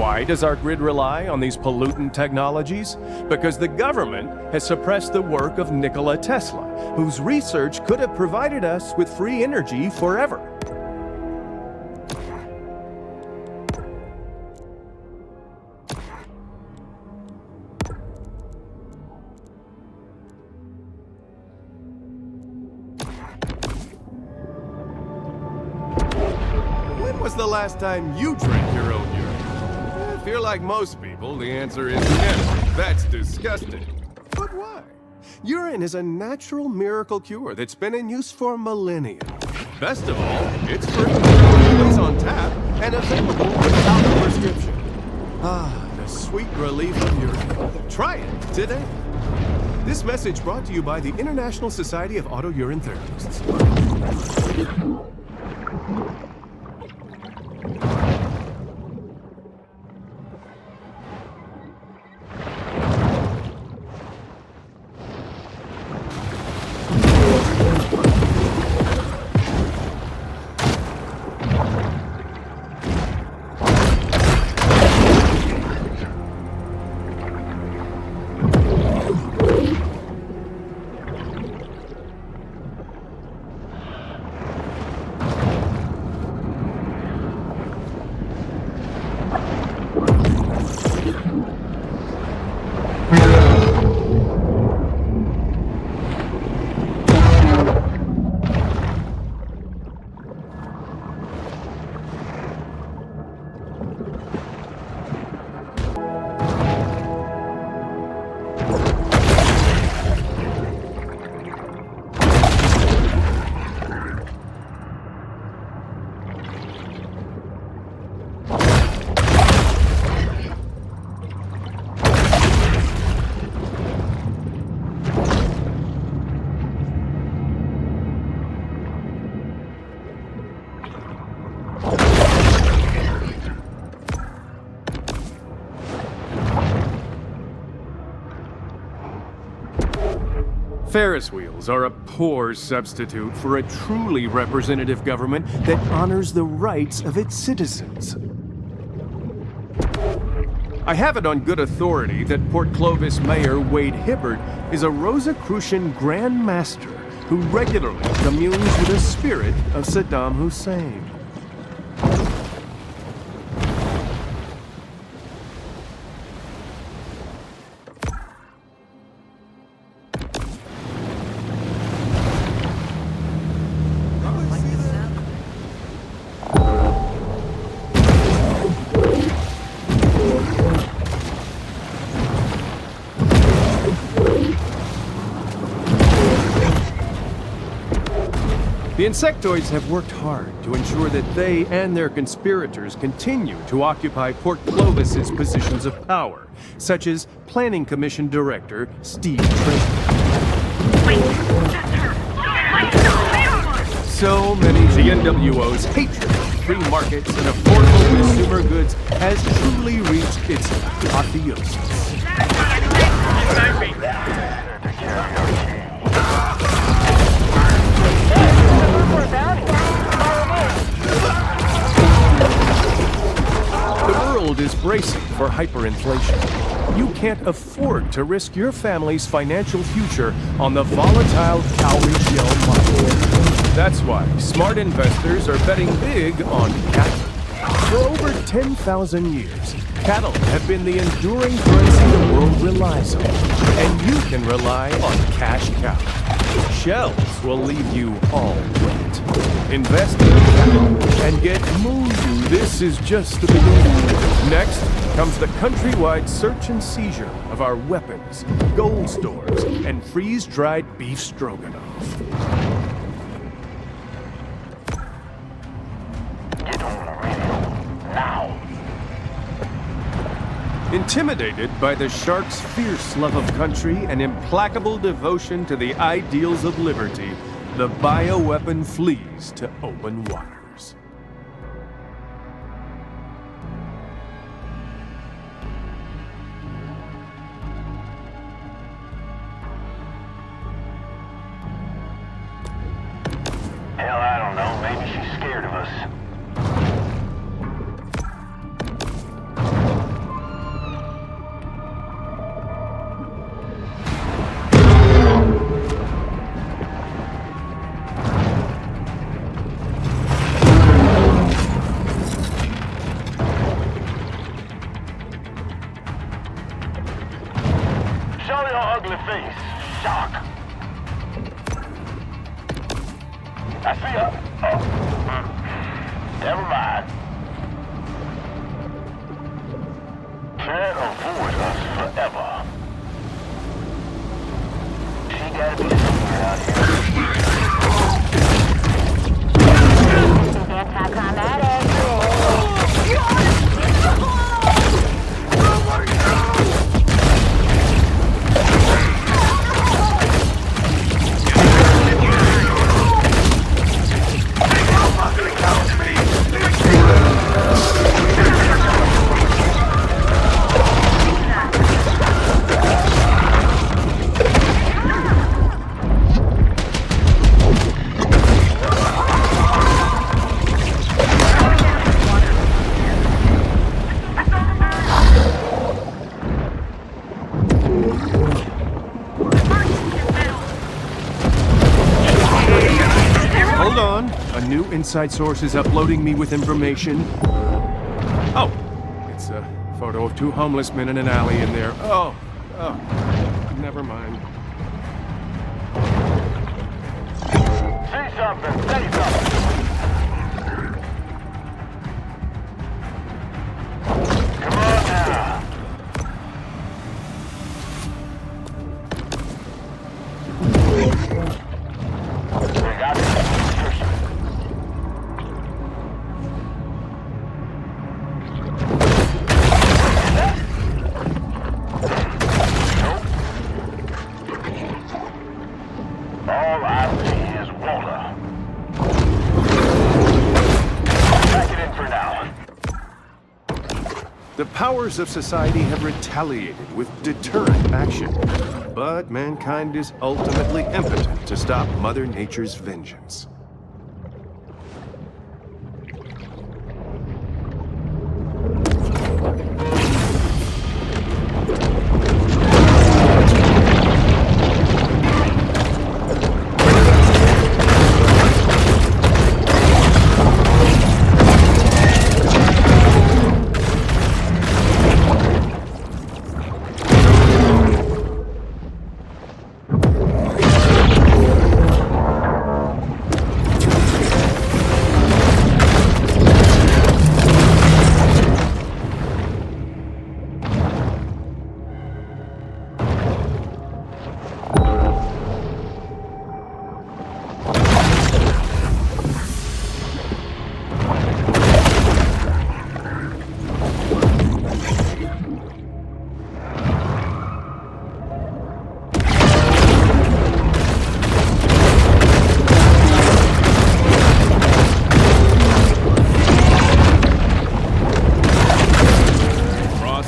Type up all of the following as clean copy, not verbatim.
Why does our grid rely on these pollutant technologies? Because the government has suppressed the work of Nikola Tesla, whose research could have provided us with free energy forever. When was the last time you drank your own urine? If you're like most people, the answer is never. That's disgusting. But why? Urine is a natural miracle cure that's been in use for millennia. Best of all, it's free, always on tap, and available without a prescription. Ah, the sweet relief of urine. Try it today. This message brought to you by the International Society of Auto Urine Therapists. Ferris wheels are a poor substitute for a truly representative government that honors the rights of its citizens. I have it on good authority that Port Clovis Mayor Wade Hibbert is a Rosicrucian Grand Master who regularly communes with the spirit of Saddam Hussein. The insectoids have worked hard to ensure that they and their conspirators continue to occupy Port Clovis's positions of power, such as Planning Commission Director Steve Tracy. So many GNWO's hatred of free markets and affordable consumer goods has truly reached its apotheosis. The world is bracing for hyperinflation. You can't afford to risk your family's financial future on the volatile cowrie shell market. That's why smart investors are betting big on cattle. For over 10,000 years, cattle have been the enduring currency the world relies on, and you can rely on cash cow. Shells will leave you all wet. Invest in cattle and get moving. This is just the beginning. Next comes the countrywide search and seizure of our weapons, gold stores, and freeze-dried beef stroganoff. Get on the radio now. Intimidated by the shark's fierce love of country and implacable devotion to the ideals of liberty, the bioweapon flees to open waters. Hell, I don't know. Maybe she's scared of us. Never mind. Can't avoid us forever. She gotta be somewhere out here. Anti-climatic. Hold on. A new inside source is uploading me with information. Oh, it's a photo of two homeless men in an alley in there. Oh, never mind. Say something, say something. Come on now. We got this. All I see is water. Pack it in for now. The powers of society have retaliated with deterrent action, but mankind is ultimately impotent to stop Mother Nature's vengeance.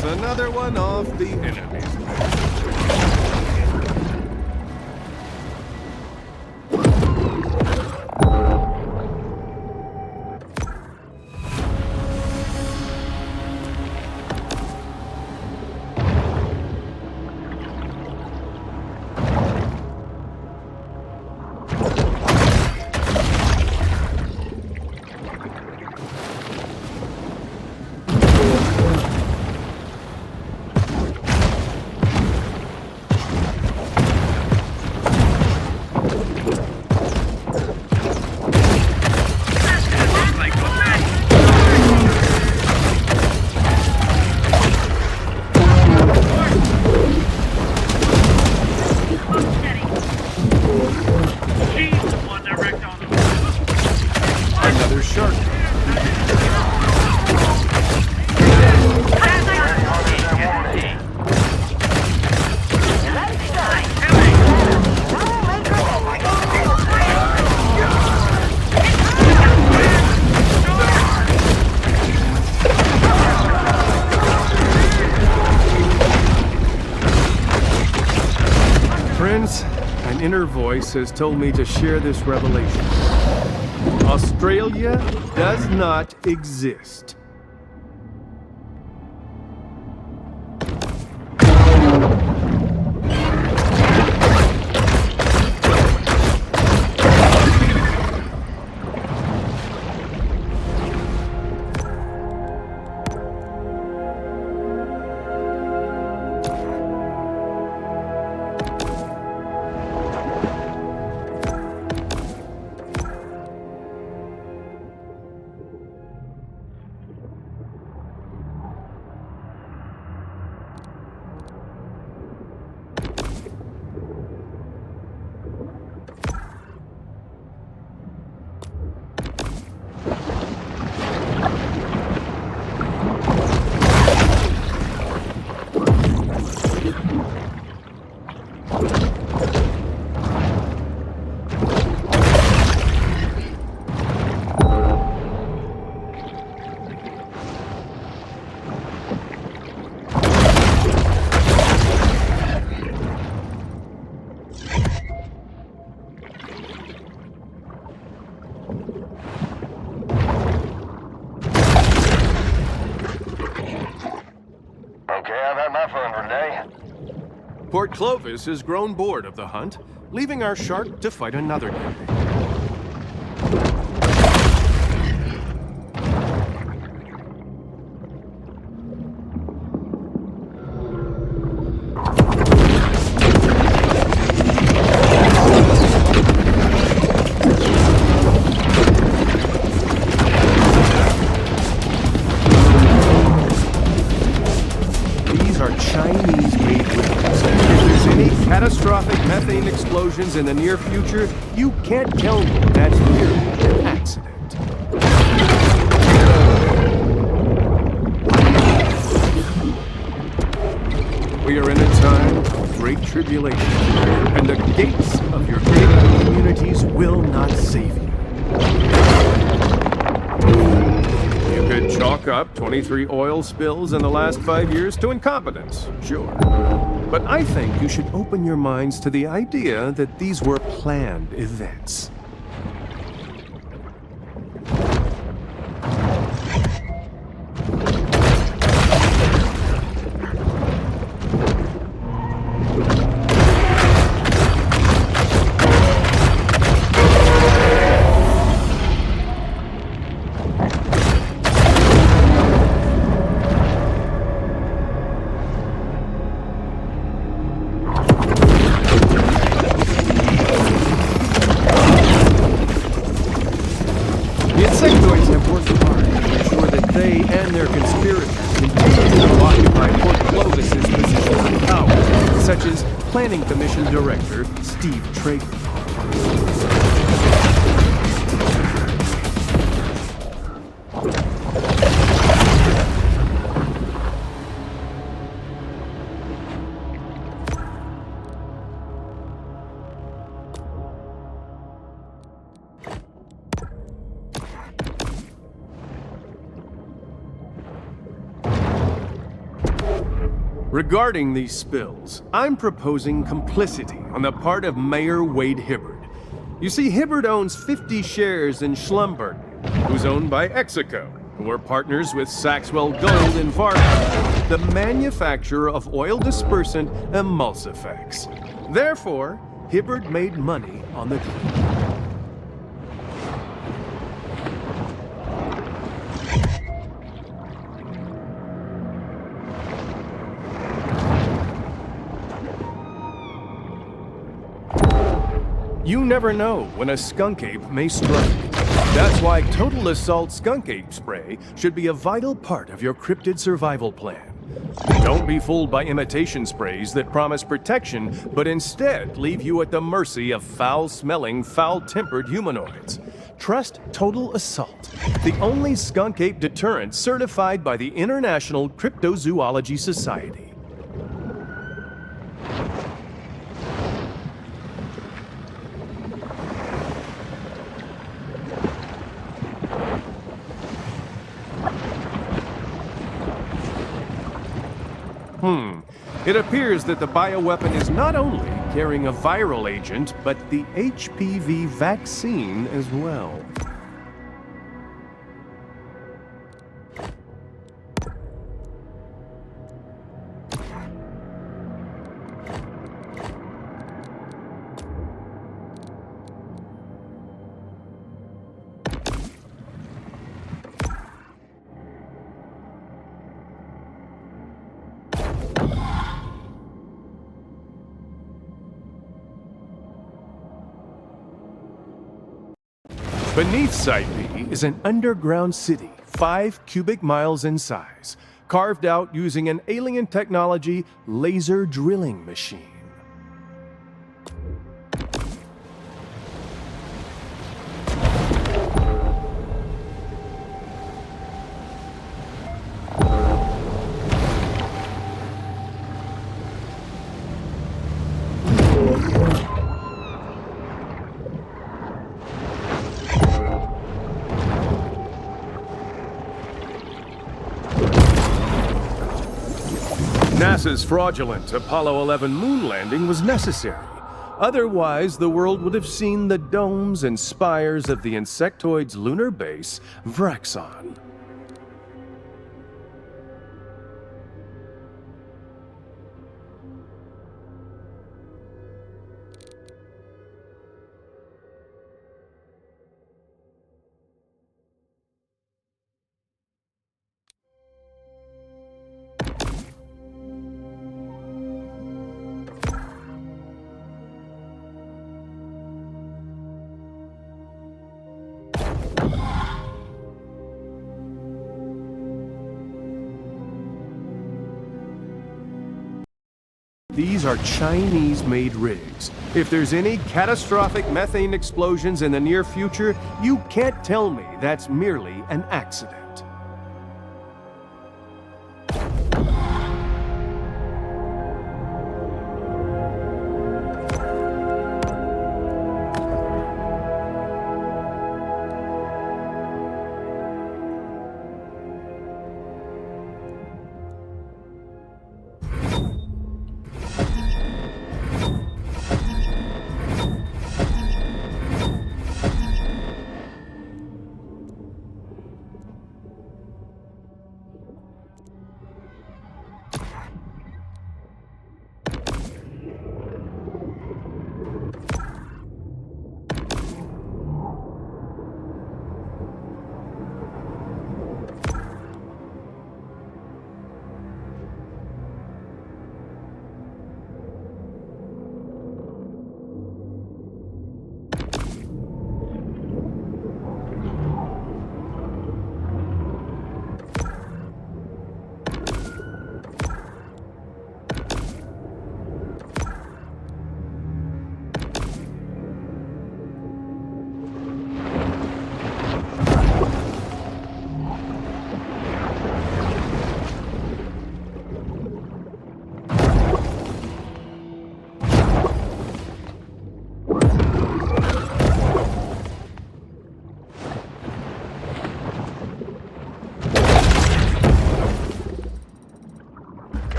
Another one off the enemy's list. Another shark. Friends, an inner voice has told me to share this revelation. Australia does not exist. Port Clovis has grown bored of the hunt, leaving our shark to fight another day. Catastrophic methane explosions in the near future, you can't tell me that's merely an accident. We are in a time of great tribulation, and the gates of your favorite communities will not save you. You could chalk up 23 oil spills in the last 5 years to incompetence, sure. But I think you should open your minds to the idea that these were planned events. Planning Commission Director Steve Traeger. Regarding these spills, I'm proposing complicity on the part of Mayor Wade Hibbard. You see, Hibbard owns 50 shares in Schlumberger, who's owned by Execo, who are partners with Saxwell Gold in Fargo, the manufacturer of oil dispersant Emulsifex. Therefore, Hibbard made money on the deal. You never know when a skunk ape may strike. That's why Total Assault Skunk Ape Spray should be a vital part of your cryptid survival plan. Don't be fooled by imitation sprays that promise protection, but instead leave you at the mercy of foul-smelling, foul-tempered humanoids. Trust Total Assault, the only skunk ape deterrent certified by the International Cryptozoology Society. It appears that the bioweapon is not only carrying a viral agent, but the HPV vaccine as well. Beneath Site B is an underground city, 5 cubic miles in size, carved out using an alien technology laser drilling machine. NASA's fraudulent Apollo 11 moon landing was necessary. Otherwise, the world would have seen the domes and spires of the insectoid's lunar base, Vraxon. These are Chinese-made rigs. If there's any catastrophic methane explosions in the near future, you can't tell me that's merely an accident.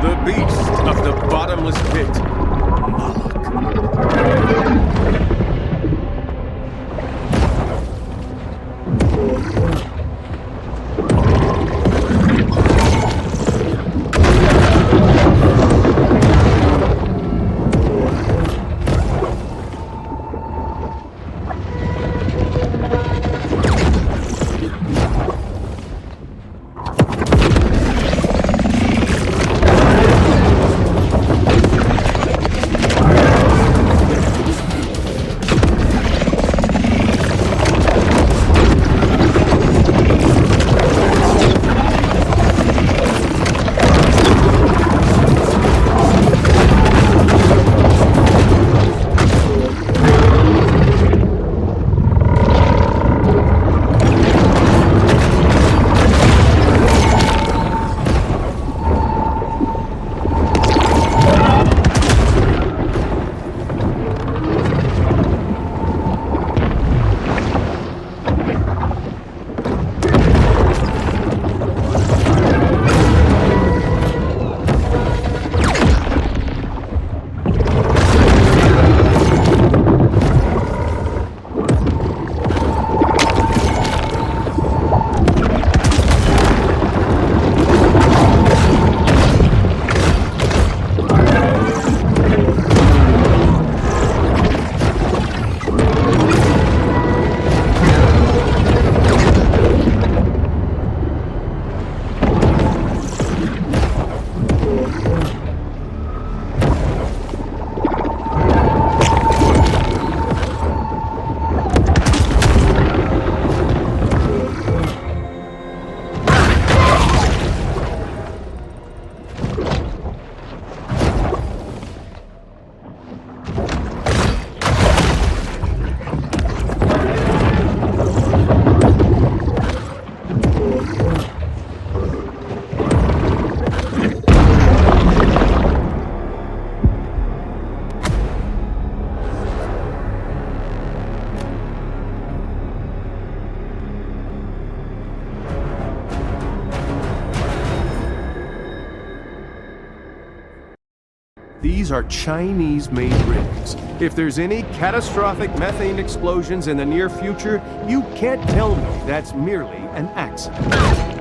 The beast of the bottomless pit, Moloch. These are Chinese-made rigs. If there's any catastrophic methane explosions in the near future, you can't tell me that's merely an accident.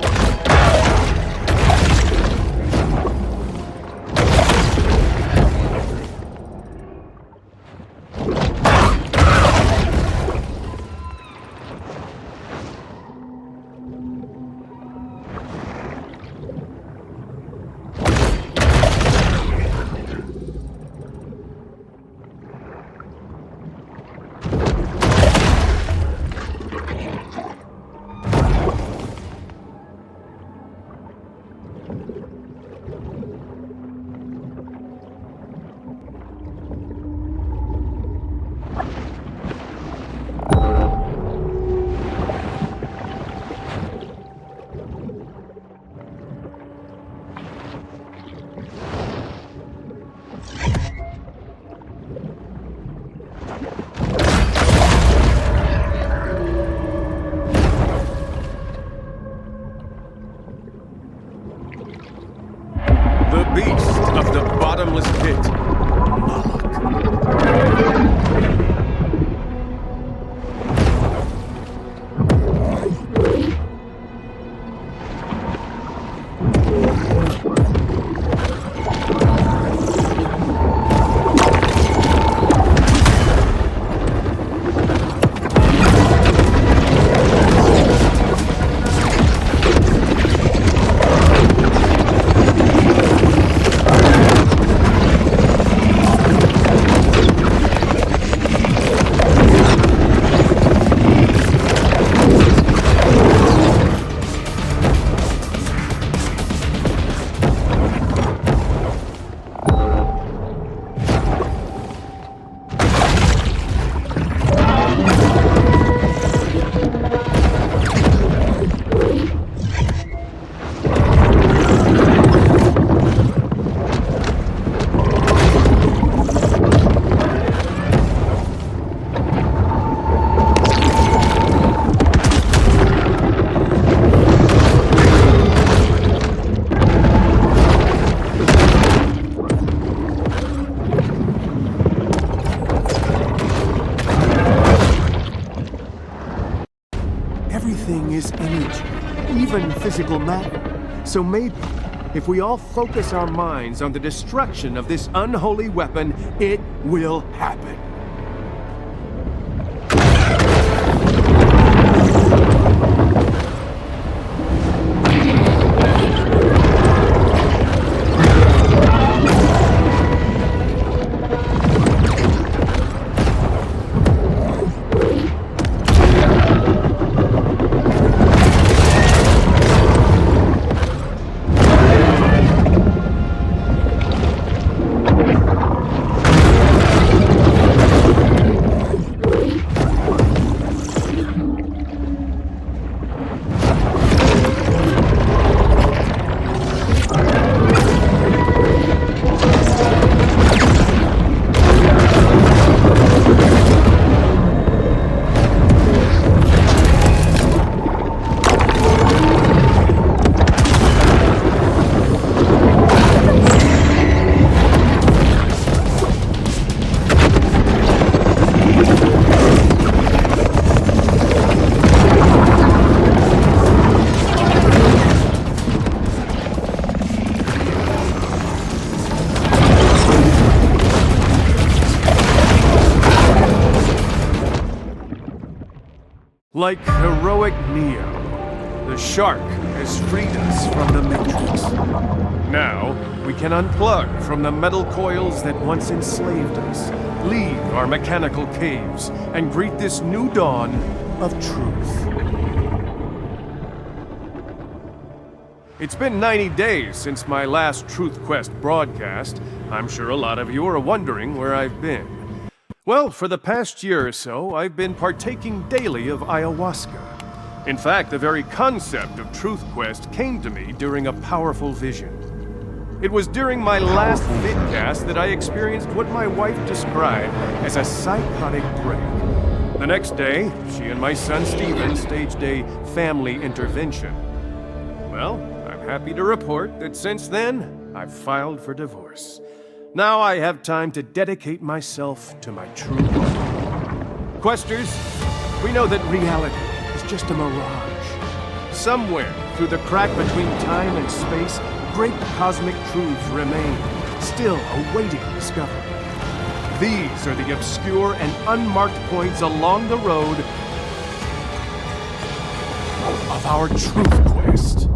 is energy, even physical matter. So maybe, if we all focus our minds on the destruction of this unholy weapon, it will happen. Like heroic Neo, the shark has freed us from the Matrix. Now, we can unplug from the metal coils that once enslaved us, leave our mechanical caves, and greet this new dawn of truth. It's been 90 days since my last Truth Quest broadcast. I'm sure a lot of you are wondering where I've been. Well, for the past year or so, I've been partaking daily of ayahuasca. In fact, the very concept of Truth Quest came to me during a powerful vision. It was during my last vidcast that I experienced what my wife described as a psychotic break. The next day, she and my son Steven staged a family intervention. Well, I'm happy to report that since then, I've filed for divorce. Now I have time to dedicate myself to my true love. Questers, we know that reality is just a mirage. Somewhere through the crack between time and space, great cosmic truths remain, still awaiting discovery. These are the obscure and unmarked points along the road of our Truth Quest.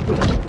You